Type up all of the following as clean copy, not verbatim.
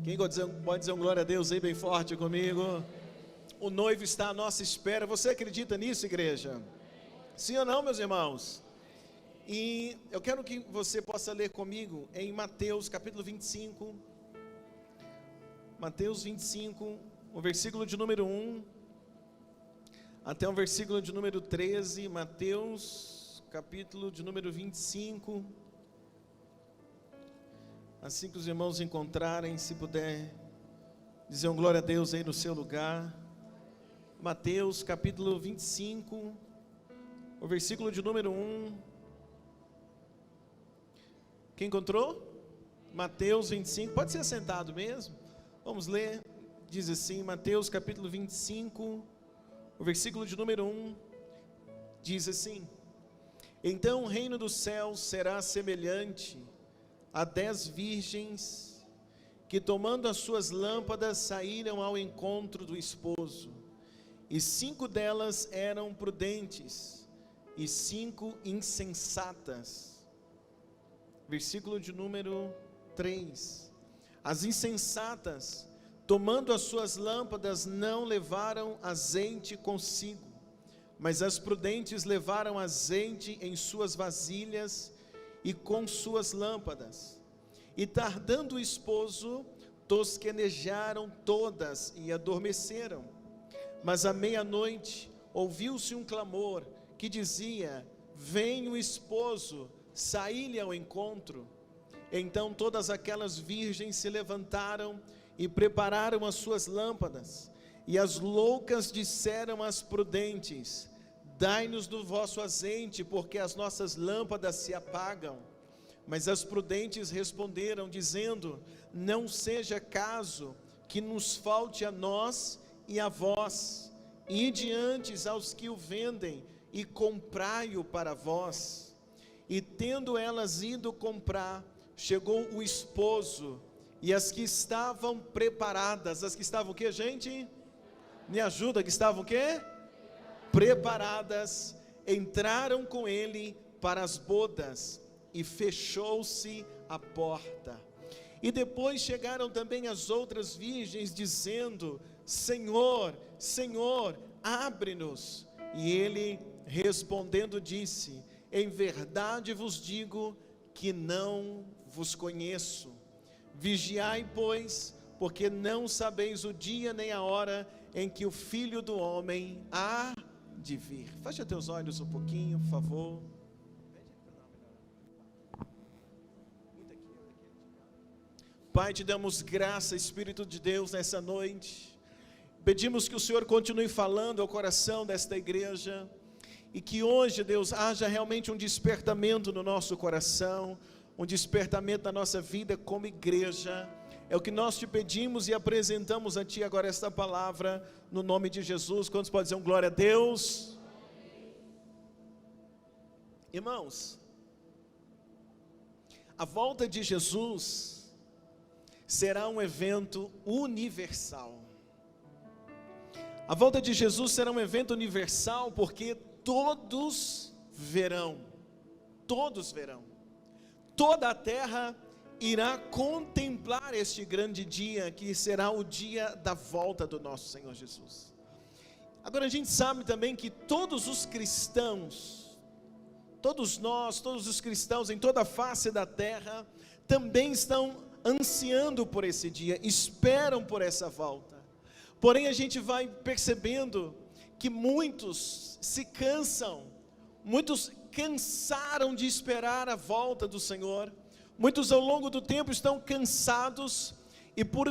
Quem pode dizer um glória a Deus aí bem forte comigo? O noivo está à nossa espera. Você acredita nisso, igreja? Sim ou não, meus irmãos? E eu quero que você possa ler comigo em Mateus capítulo 25. Mateus 25, o versículo de número 1 até o versículo de número 13. Mateus capítulo de número 25. Assim que os irmãos encontrarem, se puder dizer um glória a Deus aí no seu lugar. Mateus capítulo 25, o versículo de número 1. Quem encontrou? Mateus 25, pode ser sentado mesmo. Vamos ler, diz assim, Mateus capítulo 25, o versículo de número 1, diz assim: Então o reino dos céus será semelhante a 10 virgens que, tomando as suas lâmpadas, saíram ao encontro do esposo. E 5 delas eram prudentes e 5 insensatas. Versículo de número 3. As insensatas, tomando as suas lâmpadas, não levaram azeite consigo, mas as prudentes levaram azeite em suas vasilhas e com suas lâmpadas. E tardando o esposo, tosquenejaram todas e adormeceram. Mas à meia-noite ouviu-se um clamor que dizia: Vem o esposo, saí-lhe ao encontro. Então todas aquelas virgens se levantaram e prepararam as suas lâmpadas. E as loucas disseram às prudentes: Dai-nos do vosso azeite, porque as nossas lâmpadas se apagam. Mas as prudentes responderam, dizendo: Não seja caso que nos falte a nós e a vós. Ide antes aos que o vendem e comprai-o para vós. E tendo elas ido comprar, chegou o esposo, e as que estavam preparadas, as que estavam o quê, gente? Me ajuda, que estavam o quê? Preparadas, entraram com ele para as bodas, e fechou-se a porta. E depois chegaram também as outras virgens, dizendo: Senhor, Senhor, abre-nos. E ele, respondendo, disse: Em verdade vos digo que não vos conheço. Vigiai, pois, porque não sabeis o dia nem a hora em que o Filho do Homem há de vir. Fecha teus olhos um pouquinho, por favor. Pai, te damos graça, Espírito de Deus, nessa noite. Pedimos que o Senhor continue falando ao coração desta igreja, e que hoje, Deus, haja realmente um despertamento no nosso coração, um despertamento na nossa vida como igreja. É o que nós te pedimos e apresentamos a Ti agora esta palavra, no nome de Jesus. Quantos podem dizer um glória a Deus? Irmãos, a volta de Jesus será um evento universal. A volta de Jesus será um evento universal, porque todos verão, toda a terra irá contemplar este grande dia, que será o dia da volta do nosso Senhor Jesus. Agora a gente sabe também que todos os cristãos, todos nós, todos os cristãos em toda a face da terra, também estão ansiando por esse dia, esperam por essa volta. Porém a gente vai percebendo que muitos se cansam, muitos cansaram de esperar a volta do Senhor, muitos ao longo do tempo estão cansados, e por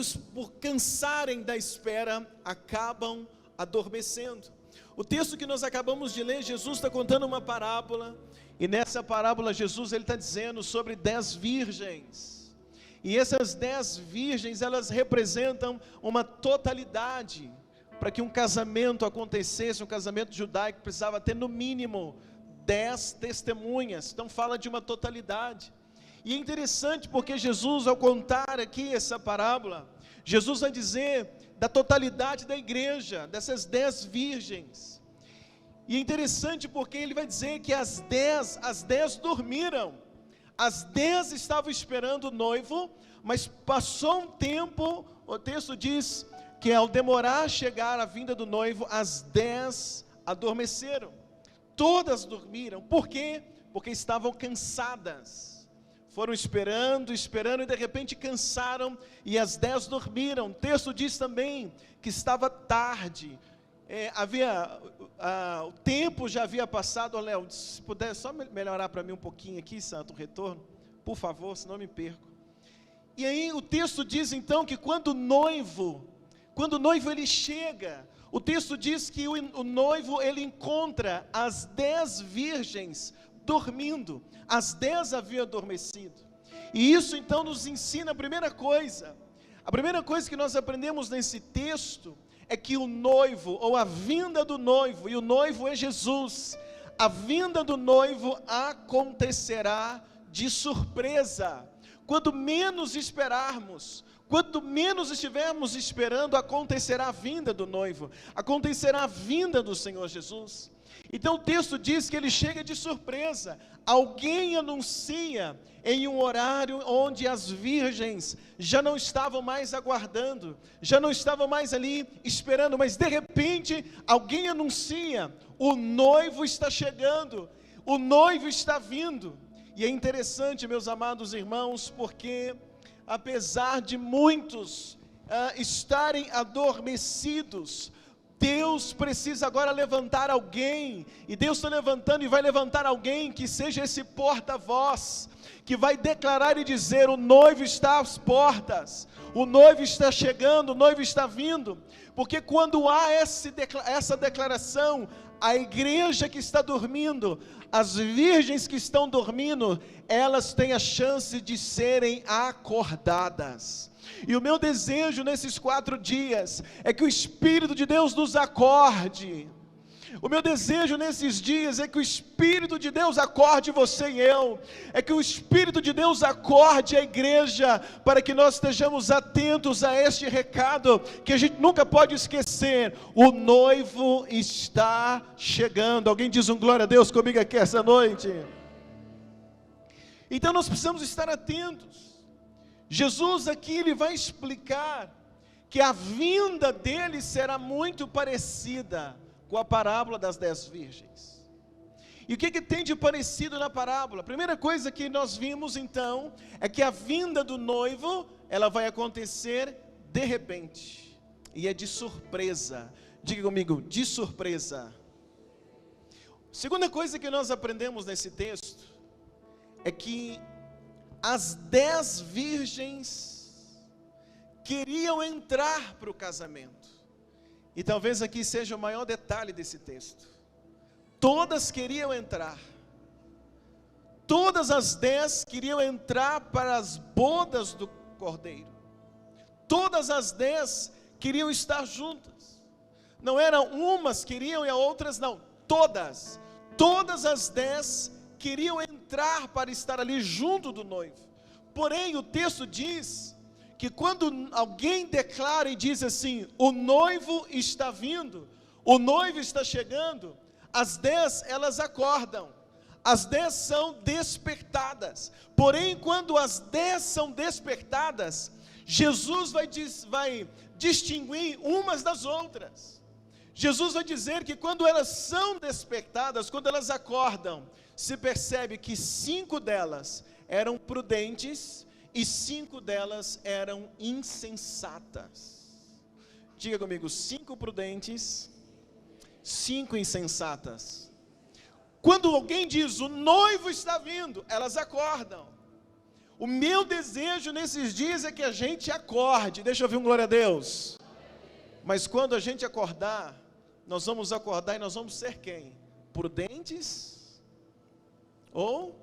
cansarem da espera, acabam adormecendo. O texto que nós acabamos de ler, Jesus está contando uma parábola, e nessa parábola Jesus está dizendo sobre 10 virgens, e essas 10 virgens, elas representam uma totalidade. Para que um casamento acontecesse, um casamento judaico, precisava ter no mínimo 10 testemunhas. Então fala de uma totalidade. E é interessante porque Jesus, ao contar aqui essa parábola, Jesus vai dizer da totalidade da igreja, dessas 10 virgens. E é interessante porque ele vai dizer que as 10 dormiram. as 10 estavam esperando o noivo, mas passou um tempo, o texto diz que ao demorar a chegar a vinda do noivo, as 10 adormeceram. Todas dormiram. Por quê? Porque estavam cansadas. Foram esperando, e de repente cansaram, e as 10 dormiram. O texto diz também que estava tarde. O tempo já havia passado. Léo, se puder só melhorar para mim um pouquinho aqui, santo, o retorno, por favor, senão eu me perco. E aí o texto diz então que quando o noivo ele chega, o texto diz que o noivo ele encontra as 10 virgens dormindo. As 10 haviam adormecido. E isso então nos ensina a primeira coisa que nós aprendemos nesse texto é que o noivo, ou a vinda do noivo, e o noivo é Jesus, a vinda do noivo acontecerá de surpresa. Quando menos esperarmos, quanto menos estivermos esperando, acontecerá a vinda do noivo, acontecerá a vinda do Senhor Jesus. Então o texto diz que ele chega de surpresa. Alguém anuncia em um horário onde as virgens já não estavam mais aguardando, já não estavam mais ali esperando, mas de repente alguém anuncia: o noivo está chegando, o noivo está vindo. E é interessante, meus amados irmãos, porque apesar de muitos estarem adormecidos, Deus precisa agora levantar alguém, e Deus está levantando e vai levantar alguém que seja esse porta-voz, que vai declarar e dizer: o noivo está às portas, o noivo está chegando, o noivo está vindo. Porque quando há essa declaração, a igreja que está dormindo, as virgens que estão dormindo, elas têm a chance de serem acordadas. E o meu desejo nesses 4 dias é que o Espírito de Deus nos acorde. O meu desejo nesses dias é que o Espírito de Deus acorde você e eu, é que o Espírito de Deus acorde a igreja, para que nós estejamos atentos a este recado, que a gente nunca pode esquecer: o noivo está chegando. Alguém diz um glória a Deus comigo aqui essa noite? Então nós precisamos estar atentos. Jesus aqui ele vai explicar que a vinda dele será muito parecida com a parábola das 10 virgens. E o que tem de parecido na parábola? A primeira coisa que nós vimos então é que a vinda do noivo, ela vai acontecer de repente, e é de surpresa. Diga comigo, de surpresa. Segunda coisa que nós aprendemos nesse texto é que as 10 virgens queriam entrar para o casamento. E talvez aqui seja o maior detalhe desse texto. Todas queriam entrar. Todas as 10 queriam entrar para as bodas do Cordeiro. Todas as 10 queriam estar juntas. Não eram umas queriam e as outras não. Todas. Todas as 10 queriam entrar para estar ali junto do noivo. Porém o texto diz que quando alguém declara e diz assim: o noivo está vindo, o noivo está chegando, as 10 elas acordam, as 10 são despertadas. Porém quando as 10 são despertadas, Jesus vai distinguir umas das outras. Jesus vai dizer que quando elas são despertadas, quando elas acordam, se percebe que 5 delas eram prudentes e 5 delas eram insensatas. Diga comigo, 5 prudentes, 5 insensatas. Quando alguém diz: o noivo está vindo, elas acordam. O meu desejo nesses dias é que a gente acorde. Deixa eu ouvir um glória a Deus. Mas quando a gente acordar, nós vamos acordar e nós vamos ser quem? Prudentes ou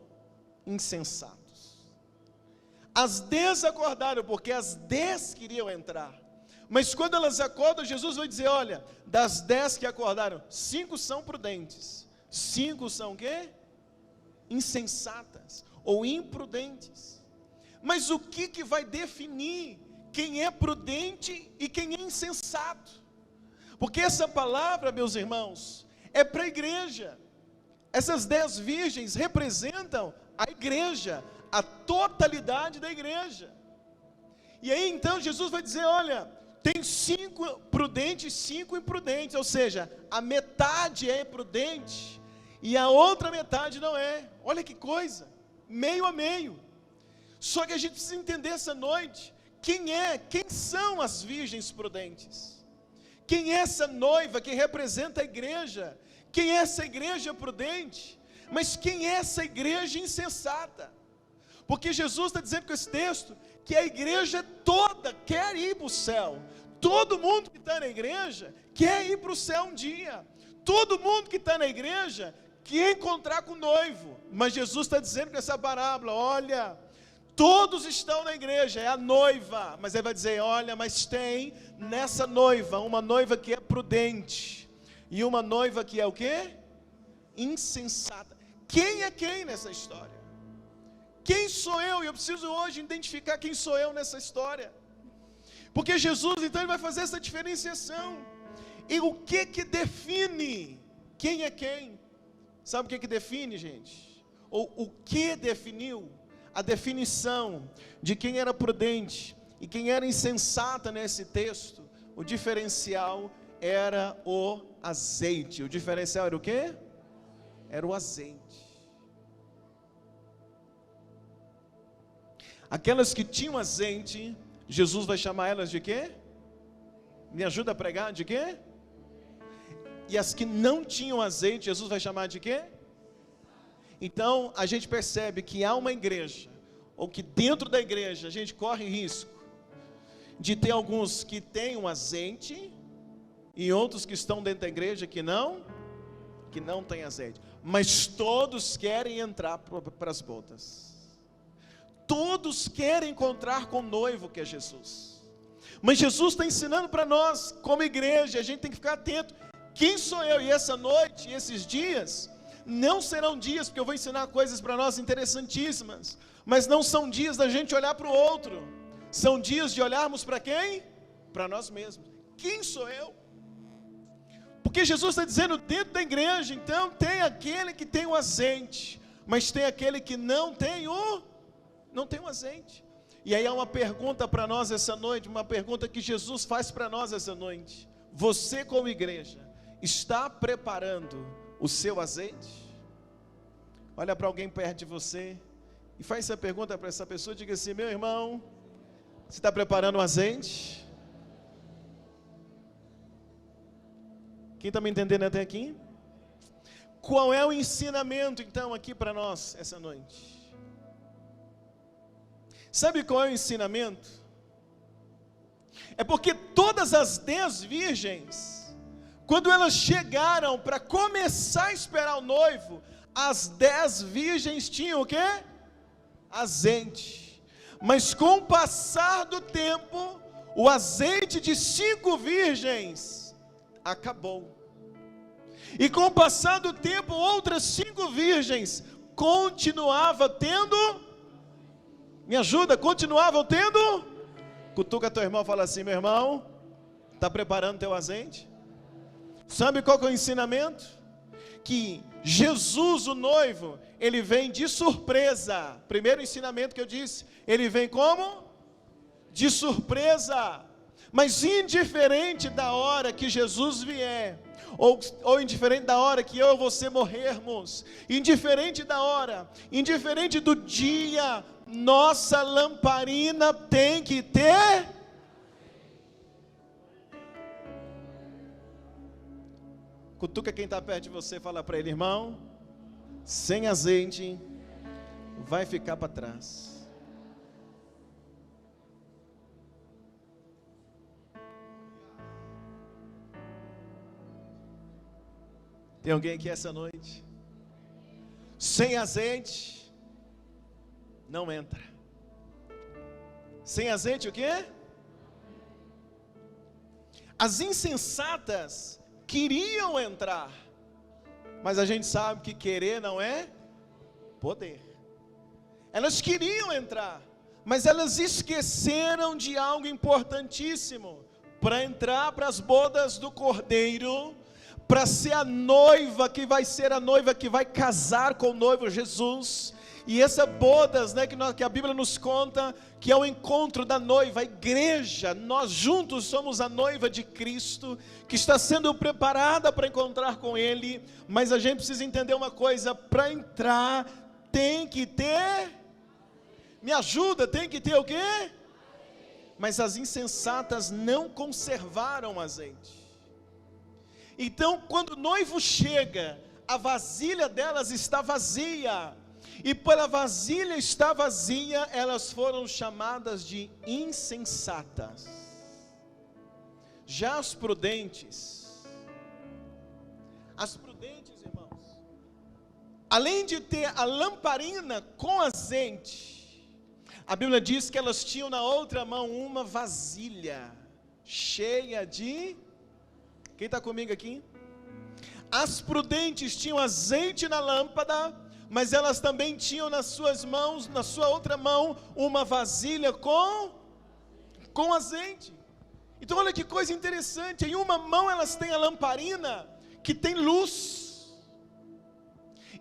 insensatos? As 10 acordaram, porque as 10 queriam entrar. Mas quando elas acordam, Jesus vai dizer: olha, das 10 que acordaram, 5 são prudentes, 5 são o quê? Insensatas ou imprudentes. Mas o que vai definir quem é prudente e quem é insensato? Porque essa palavra, meus irmãos, é para a igreja. Essas 10 virgens representam a igreja, a totalidade da igreja. E aí então Jesus vai dizer, olha, tem 5 prudentes e 5 imprudentes, ou seja, a metade é prudente e a outra metade não é. Olha que coisa, meio a meio. Só que a gente precisa entender essa noite, quem são as virgens prudentes? Quem é essa noiva que representa a igreja? Quem é essa igreja prudente? Mas quem é essa igreja insensata? Porque Jesus está dizendo com esse texto, que a igreja toda quer ir para o céu. Todo mundo que está na igreja quer ir para o céu um dia. Todo mundo que está na igreja quer encontrar com o noivo. Mas Jesus está dizendo com essa parábola, olha, todos estão na igreja, é a noiva. Mas ele vai dizer, olha, mas tem nessa noiva, uma noiva que é prudente. E uma noiva que é o quê? Insensata. Quem é quem nessa história? Quem sou eu? E eu preciso hoje identificar quem sou eu nessa história. Porque Jesus, então, ele vai fazer essa diferenciação. E o que define quem é quem? Sabe o que define, gente? Ou o que definiu a definição de quem era prudente e quem era insensata nesse texto? O diferencial era o azeite. O diferencial era o quê? Era o azeite. Aquelas que tinham azeite, Jesus vai chamar elas de quê? Me ajuda a pregar, de quê? E as que não tinham azeite, Jesus vai chamar de quê? Então, a gente percebe que há uma igreja, ou que dentro da igreja a gente corre risco de ter alguns que têm um azeite, e outros que estão dentro da igreja que não têm azeite. Mas todos querem entrar para as bodas. Todos querem encontrar com o noivo que é Jesus. Mas Jesus está ensinando para nós, como igreja, a gente tem que ficar atento. Quem sou eu? E essa noite, e esses dias, não serão dias, porque eu vou ensinar coisas para nós interessantíssimas, mas não são dias da gente olhar para o outro. São dias de olharmos para quem? Para nós mesmos. Quem sou eu? Porque Jesus está dizendo, dentro da igreja, então, tem aquele que tem o azeite, mas tem aquele que não tem o azeite. E aí há uma pergunta para nós essa noite, uma pergunta que Jesus faz para nós essa noite. Você, como igreja, está preparando o seu azeite? Olha para alguém perto de você e faz essa pergunta para essa pessoa, diga assim, meu irmão, você está preparando o azeite? Quem está me entendendo até aqui? Qual é o ensinamento então aqui para nós essa noite? Sabe qual é o ensinamento? É porque todas as 10 virgens, quando elas chegaram para começar a esperar o noivo, as 10 virgens tinham o quê? Azeite. Mas com o passar do tempo, o azeite de 5 virgens acabou. E com o passar do tempo, outras 5 virgens continuavam tendo. Me ajuda, continuavam tendo. Cutuca teu irmão e fala assim, meu irmão, está preparando teu azeite? Sabe qual que é o ensinamento? Que Jesus, o noivo, ele vem de surpresa. Primeiro ensinamento que eu disse, ele vem como? De surpresa. Mas indiferente da hora que Jesus vier, ou indiferente da hora que eu e você morrermos, indiferente da hora, indiferente do dia, nossa lamparina tem que ter. Cutuca quem está perto de você, fala para ele, irmão, sem azeite, vai ficar para trás. Tem alguém aqui essa noite? Sem azeite, não entra. Sem azeite o quê? As insensatas queriam entrar, mas a gente sabe que querer não é poder. Elas queriam entrar, mas elas esqueceram de algo importantíssimo. Para entrar para as bodas do Cordeiro, para ser a noiva que vai ser a noiva que vai casar com o noivo Jesus, E essa bodas, né, que a Bíblia nos conta, que é o encontro da noiva, a igreja, nós juntos somos a noiva de Cristo, que está sendo preparada para encontrar com Ele, mas a gente precisa entender uma coisa: para entrar tem que ter, me ajuda, tem que ter o quê? Mas as insensatas não conservaram azeite. Então, quando o noivo chega, a vasilha delas está vazia, e pela vasilha estar vazia, elas foram chamadas de insensatas. Já as prudentes, irmãos, além de ter a lamparina com azeite, a Bíblia diz que elas tinham na outra mão uma vasilha cheia de... Quem está comigo aqui? As prudentes tinham azeite na lâmpada, mas elas também tinham nas suas mãos, na sua outra mão, uma vasilha com azeite. Então olha que coisa interessante, em uma mão elas têm a lamparina, que tem luz,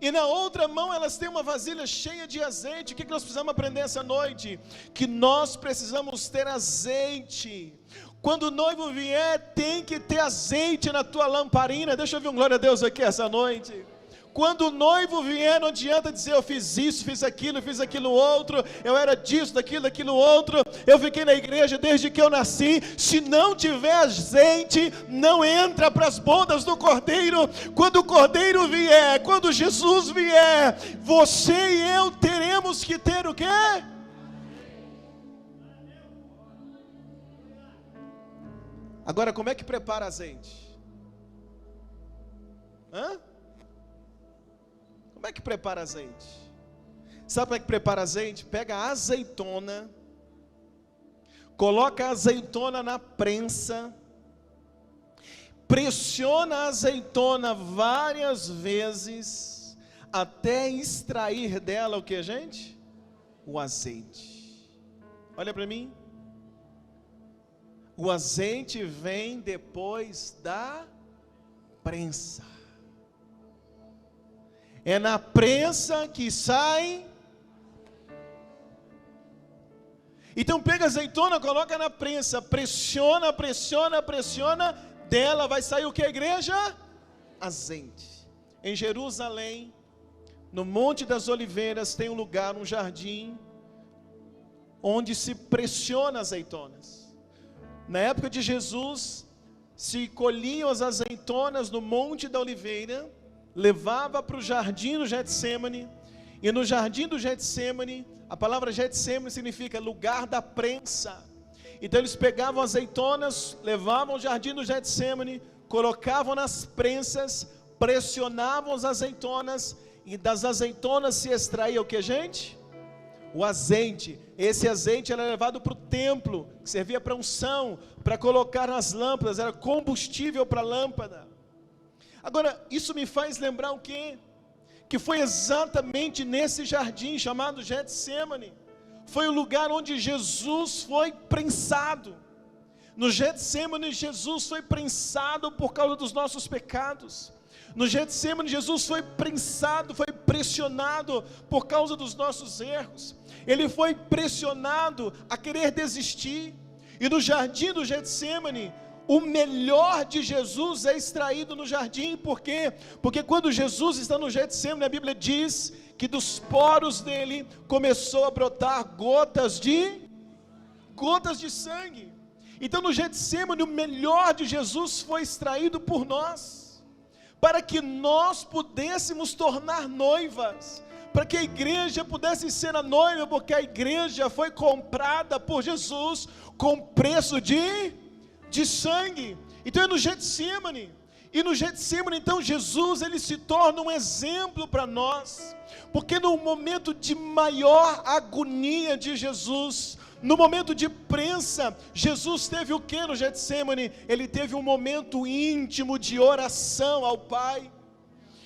e na outra mão elas têm uma vasilha cheia de azeite. O que nós precisamos aprender essa noite? Que nós precisamos ter azeite. Quando o noivo vier, tem que ter azeite na tua lamparina. Deixa eu ouvir um glória a Deus aqui essa noite. Quando o noivo vier, não adianta dizer: eu fiz isso, fiz aquilo outro, eu era disso, daquilo outro, eu fiquei na igreja desde que eu nasci. Se não tiver azeite, não entra para as bodas do Cordeiro. Quando o Cordeiro vier, quando Jesus vier, você e eu teremos que ter o quê? Agora, como é que prepara azeite? Como é que prepara azeite? Sabe como é que prepara azeite? Pega a azeitona, coloca a azeitona na prensa, pressiona a azeitona várias vezes, até extrair dela o que, gente? O azeite. Olha para mim. O azeite vem depois da prensa. É na prensa que sai. Então pega a azeitona, coloca na prensa, pressiona, dela vai sair o que, igreja? Azeite. Em Jerusalém, no Monte das Oliveiras, tem um lugar, um jardim, onde se pressiona azeitonas. Na época de Jesus, se colhiam as azeitonas no Monte da Oliveira, levava para o jardim do Getsêmani, e no jardim do Getsêmani, a palavra Getsêmani significa lugar da prensa. Então eles pegavam azeitonas, levavam ao jardim do Getsêmani, colocavam nas prensas, pressionavam as azeitonas, e das azeitonas se extraía o que, gente? O azeite. Esse azeite era levado para o templo, que servia para unção, para colocar nas lâmpadas, era combustível para a lâmpada. Agora, isso me faz lembrar o quê? Que foi exatamente nesse jardim chamado Getsêmani, foi o lugar onde Jesus foi prensado. No Getsêmani, Jesus foi prensado por causa dos nossos pecados. No Getsêmani, Jesus foi prensado, foi pressionado por causa dos nossos erros. Ele foi pressionado a querer desistir. E no jardim do Getsêmani, o melhor de Jesus é extraído no jardim. Por quê? Porque quando Jesus está no Getsêmani, a Bíblia diz que dos poros dele começou a brotar gotas de sangue. Então no Getsêmani, o melhor de Jesus foi extraído por nós, para que nós pudéssemos tornar noivas, para que a igreja pudesse ser a noiva, porque a igreja foi comprada por Jesus com preço de sangue. Então é no Getsêmani. E no Getsêmani, então, Jesus, ele se torna um exemplo para nós, porque no momento de maior agonia de Jesus, no momento de prensa, Jesus teve o que no Getsêmani? Ele teve um momento íntimo de oração ao Pai.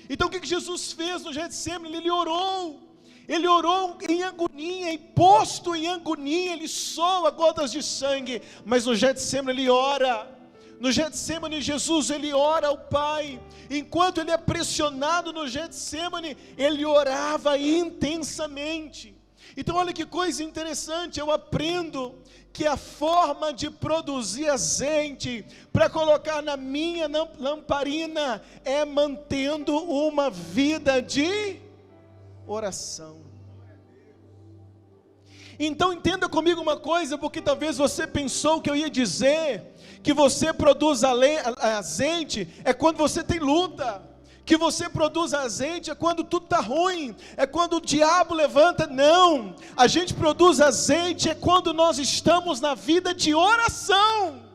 Então o que Jesus fez no Getsêmani? Ele orou em agonia, e posto em agonia, ele soa gotas de sangue, mas no Getsêmani ele ora. No Getsemane, Jesus, ele ora ao Pai. Enquanto ele é pressionado no Getsemane, ele orava intensamente. Então olha que coisa interessante, eu aprendo que a forma de produzir azeite para colocar na minha lamparina é mantendo uma vida de oração. Então entenda comigo uma coisa, porque talvez você pensou que eu ia dizer que você produz azeite é quando você tem luta, que você produz azeite é quando tudo está ruim, é quando o diabo levanta. Não, a gente produz azeite é quando nós estamos na vida de oração.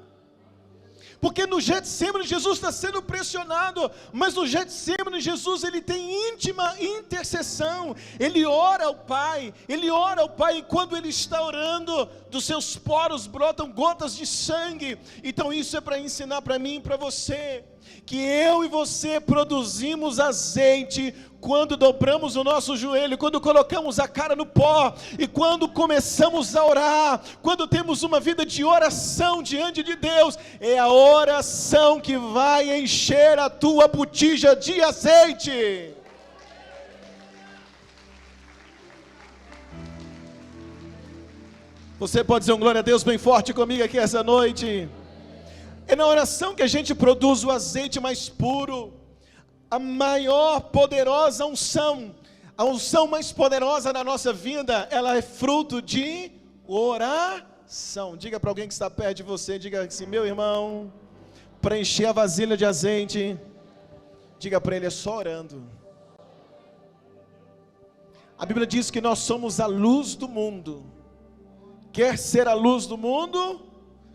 Porque no Getsemane Jesus está sendo pressionado, mas no Getsemane Jesus ele tem íntima intercessão, ele ora ao Pai, e quando ele está orando, dos seus poros brotam gotas de sangue. Então isso é para ensinar para mim e para você, que eu e você produzimos azeite quando dobramos o nosso joelho, quando colocamos a cara no pó, e quando começamos a orar, quando temos uma vida de oração diante de Deus. É a oração que vai encher a tua botija de azeite. Você pode dizer um glória a Deus bem forte comigo aqui essa noite? É na oração que a gente produz o azeite mais puro, a maior poderosa unção, a unção mais poderosa na nossa vida, ela é fruto de oração. Diga para alguém que está perto de você, diga assim: meu irmão, para encher a vasilha de azeite, diga para ele, é só orando. A Bíblia diz que nós somos a luz do mundo. Quer ser a luz do mundo?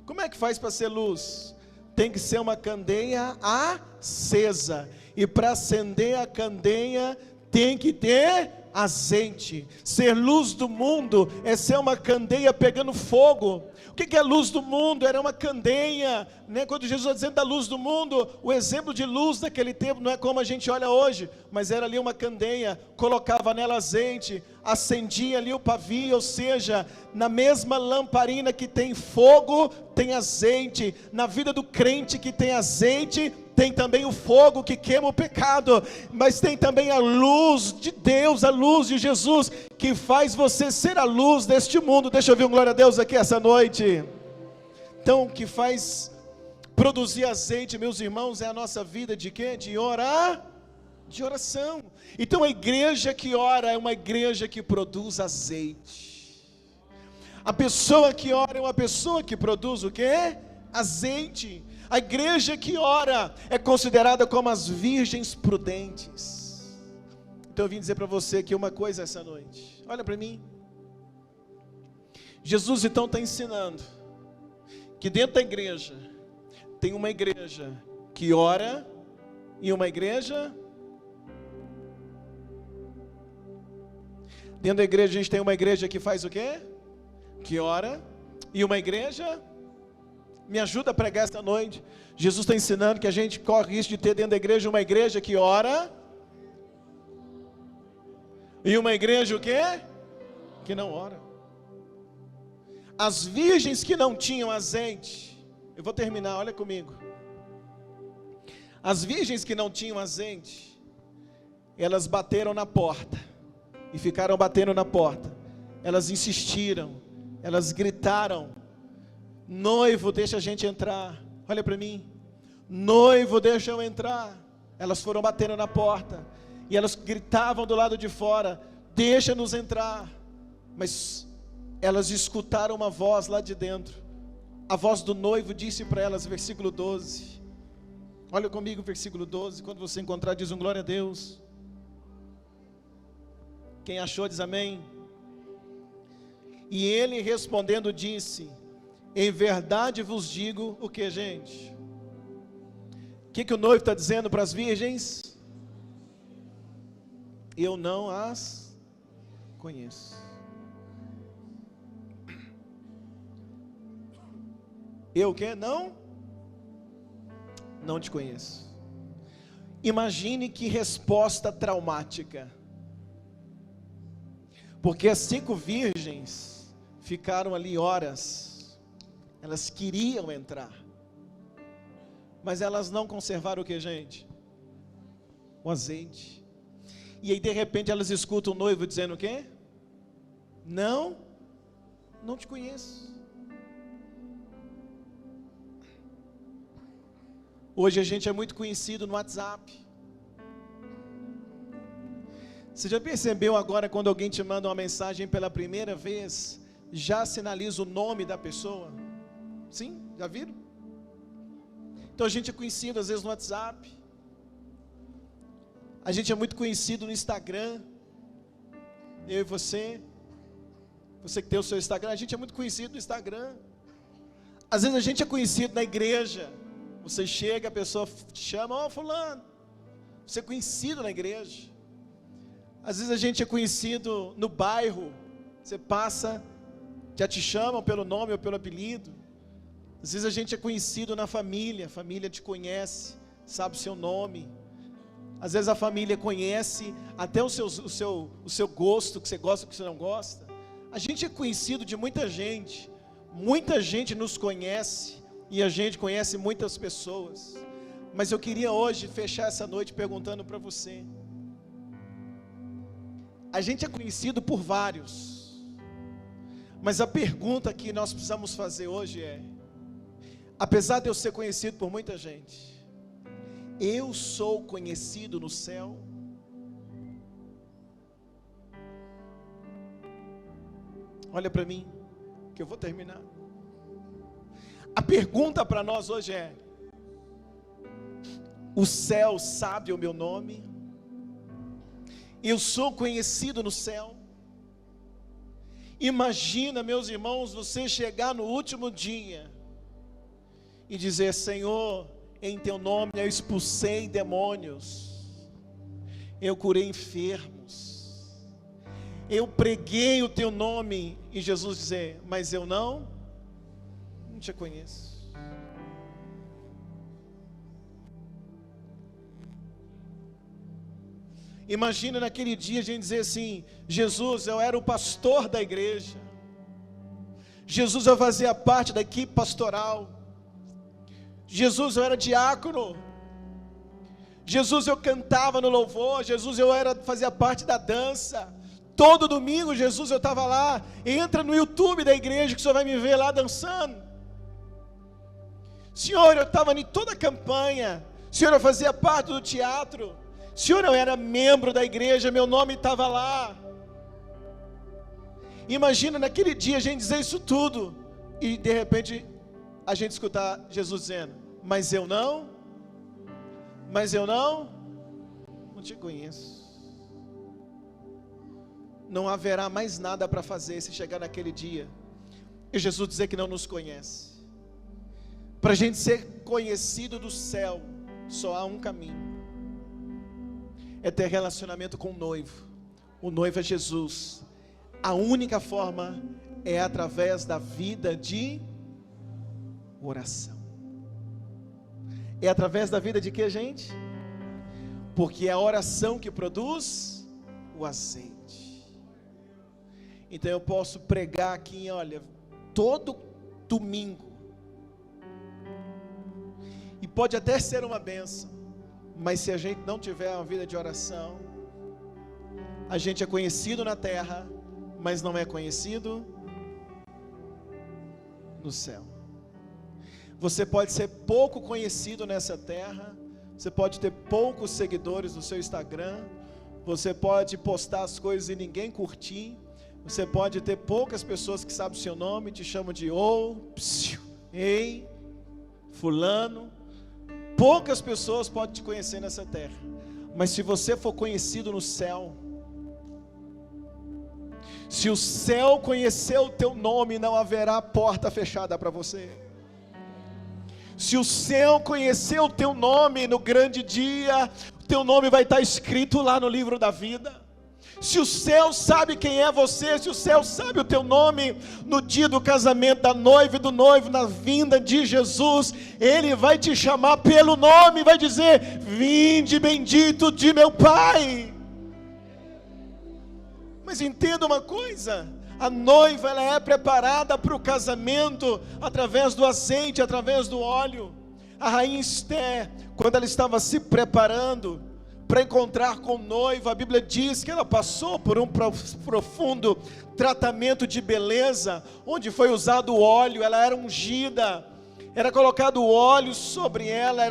Como é que faz para ser luz? Tem que ser uma candeia acesa, e para acender a candeia tem que ter azeite. Ser luz do mundo é ser uma candeia pegando fogo. O que é luz do mundo? Era uma candeia, né? Quando Jesus está dizendo da luz do mundo, o exemplo de luz daquele tempo não é como a gente olha hoje, mas era ali uma candeia, colocava nela azeite, acendia ali o pavio, ou seja, na mesma lamparina que tem fogo, tem azeite. Na vida do crente que tem azeite, tem também o fogo que queima o pecado, mas tem também a luz de Deus, a luz de Jesus, que faz você ser a luz deste mundo. Deixa eu ouvir um glória a Deus aqui essa noite. Então, o que faz produzir azeite, meus irmãos, é a nossa vida de quê? De orar, de oração. Então a igreja que ora é uma igreja que produz azeite. A pessoa que ora é uma pessoa que produz o quê? Azeite. A igreja que ora é considerada como as virgens prudentes. Então eu vim dizer para você aqui uma coisa essa noite. Olha para mim. Jesus então está ensinando que dentro da igreja tem uma igreja que ora e uma igreja. Dentro da igreja a gente tem uma igreja que faz o quê? Que ora. E uma igreja. Me ajuda a pregar esta noite. Jesus está ensinando que a gente corre risco de ter dentro da igreja uma igreja que ora. E uma igreja o quê? Que não ora. As virgens que não tinham azeite. Eu vou terminar, olha comigo. As virgens que não tinham azeite, elas bateram na porta. E ficaram batendo na porta. Elas insistiram. Elas gritaram: noivo, deixa a gente entrar. Olha para mim. Noivo, deixa eu entrar. Elas foram batendo na porta. E elas gritavam do lado de fora: deixa-nos entrar. Mas elas escutaram uma voz lá de dentro. A voz do noivo disse para elas, versículo 12. Olha comigo, versículo 12. Quando você encontrar, diz um glória a Deus. Quem achou diz amém. E ele respondendo disse: em verdade vos digo o que, gente? O que o noivo está dizendo para as virgens? Eu não as conheço. Eu o quê? Não te conheço. Imagine que resposta traumática. Porque as 5 virgens ficaram ali horas. Elas queriam entrar. mas elas não conservaram o que, gente? O azeite. E aí de repente elas escutam o noivo dizendo o quê? Não te conheço. Hoje a gente é muito conhecido no WhatsApp. Você já percebeu agora quando alguém te manda uma mensagem pela primeira vez, já sinaliza o nome da pessoa? Sim, já viram? Então a gente é conhecido às vezes no WhatsApp. A gente é muito conhecido no Instagram. Eu e você que tem o seu Instagram, a gente é muito conhecido no Instagram. Às vezes a gente é conhecido na igreja. Você chega, a pessoa te chama, ó, fulano. Você é conhecido na igreja. Às vezes a gente é conhecido no bairro. Você passa, já te chamam pelo nome ou pelo apelido. Às vezes a gente é conhecido na família. A família te conhece, sabe o seu nome. Às vezes a família conhece até o seu gosto, que você gosta, que você não gosta. A gente é conhecido de muita gente. Muita gente nos conhece. E a gente conhece muitas pessoas. Mas eu queria hoje fechar essa noite perguntando para você. A gente é conhecido por vários. Mas a pergunta que nós precisamos fazer hoje é: apesar de eu ser conhecido por muita gente, eu sou conhecido no céu? Olha para mim, que eu vou terminar. A pergunta para nós hoje é: o céu sabe o meu nome? Eu sou conhecido no céu? Imagina, meus irmãos, você chegar no último dia e dizer: Senhor, em teu nome eu expulsei demônios, eu curei enfermos, eu preguei o teu nome, e Jesus dizer: mas eu não te conheço. Imagina naquele dia a gente dizer assim: Jesus, eu era o pastor da igreja, Jesus, eu fazia parte da equipe pastoral, Jesus, eu era diácono, Jesus, eu cantava no louvor, Jesus, fazia parte da dança, todo domingo, Jesus, eu estava lá. Entra no YouTube da igreja que o senhor vai me ver lá dançando. Senhor, eu estava em toda a campanha, Senhor, eu fazia parte do teatro, Senhor, eu era membro da igreja, meu nome estava lá. Imagina naquele dia a gente dizer isso tudo, e de repente a gente escutar Jesus dizendo: mas eu não te conheço. Não haverá mais nada para fazer se chegar naquele dia e Jesus dizer que não nos conhece. Para a gente ser conhecido do céu, só há um caminho: é ter relacionamento com o noivo. O noivo é Jesus. A única forma é através da vida de oração. É através da vida de quê, gente? Porque é a oração que produz o azeite. Então eu posso pregar aqui, olha, todo domingo, e pode até ser uma bênção, mas se a gente não tiver uma vida de oração, a gente é conhecido na terra, mas não é conhecido no céu. Você pode ser pouco conhecido nessa terra, você pode ter poucos seguidores no seu Instagram, você pode postar as coisas e ninguém curtir, você pode ter poucas pessoas que sabem o seu nome, te chamam de ei, fulano. Poucas pessoas podem te conhecer nessa terra, mas se você for conhecido no céu, se o céu conhecer o teu nome, não haverá porta fechada para você. Se o céu conhecer o teu nome no grande dia, o teu nome vai estar escrito lá no livro da vida. Se o céu sabe quem é você, se o céu sabe o teu nome no dia do casamento da noiva e do noivo, na vinda de Jesus, Ele vai te chamar pelo nome, vai dizer: vinde bendito de meu Pai. Mas entenda uma coisa: a noiva, ela é preparada para o casamento através do azeite, através do óleo. A rainha Esté, quando ela estava se preparando para encontrar com o noivo, a Bíblia diz que ela passou por um profundo tratamento de beleza, onde foi usado o óleo, ela era ungida, era colocado óleo sobre ela,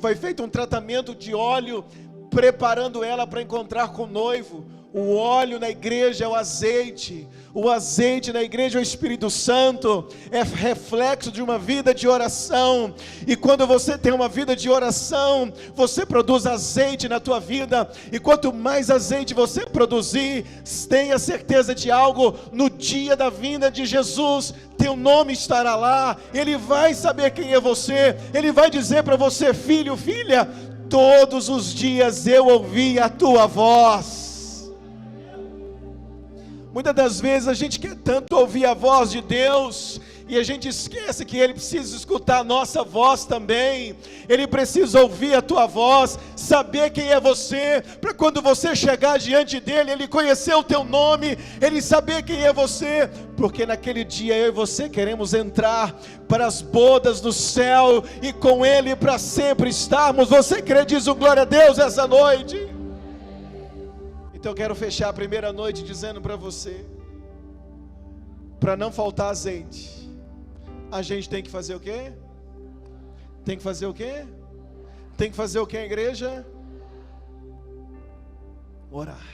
foi feito um tratamento de óleo, preparando ela para encontrar com o noivo. O óleo na igreja é o azeite na igreja é o Espírito Santo, é reflexo de uma vida de oração, e quando você tem uma vida de oração, você produz azeite na tua vida, e quanto mais azeite você produzir, tenha certeza de algo, no dia da vinda de Jesus, teu nome estará lá, Ele vai saber quem é você, Ele vai dizer para você: filho, filha, todos os dias eu ouvi a tua voz. Muitas das vezes a gente quer tanto ouvir a voz de Deus, e a gente esquece que Ele precisa escutar a nossa voz também. Ele precisa ouvir a tua voz, saber quem é você, para quando você chegar diante dEle, Ele conhecer o teu nome, Ele saber quem é você, porque naquele dia eu e você queremos entrar para as bodas do céu, e com Ele para sempre estarmos. Você crê? Diz um glória a Deus essa noite. Então eu quero fechar a primeira noite dizendo para você, para não faltar azeite, a gente tem que fazer o quê? Tem que fazer o quê? Tem que fazer o quê, igreja? Orar.